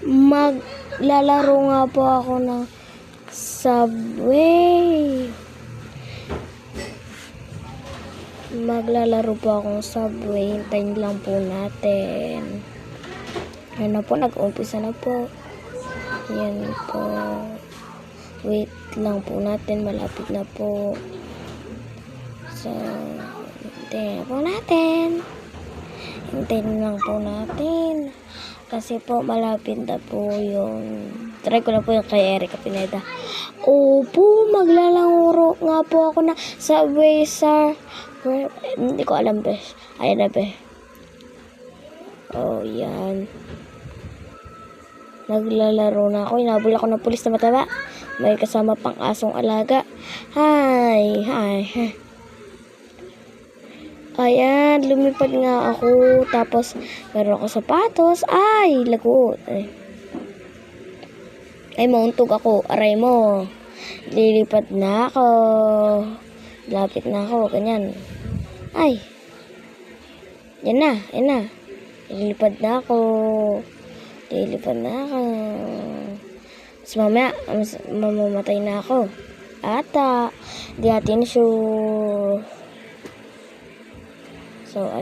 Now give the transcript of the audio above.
Maglalaro nga po ako ng Subway. Maglalaro po akong Subway. Hintayin lang po natin. Ayan na po, nag-umpisa na po. Ayan po. Wait lang po natin. Malapit na po. So, hintayin po natin. Hintayin lang po natin. Kasi po, malapit na po yung... Try ko na po yung kay Erica Pineda. Opo, maglalaro nga po ako na Subway sa... Hindi ko alam, be. Ayan na, be. Oh, yan. Naglalaro na ako. Inabol ako ng pulis na mataba. May kasama pang asong alaga. Hi. Ayan, lumipad nga ako. Tapos, meron ako sapatos. Ay, lagot. Ay, mauntog ako. Aray mo. Lilipad na ako. Lapit na ako. Ganyan. Ay. Yan na. Lilipad na ako. Tapos mamaya, mamamatay na ako. Ata. Di atin sure. So,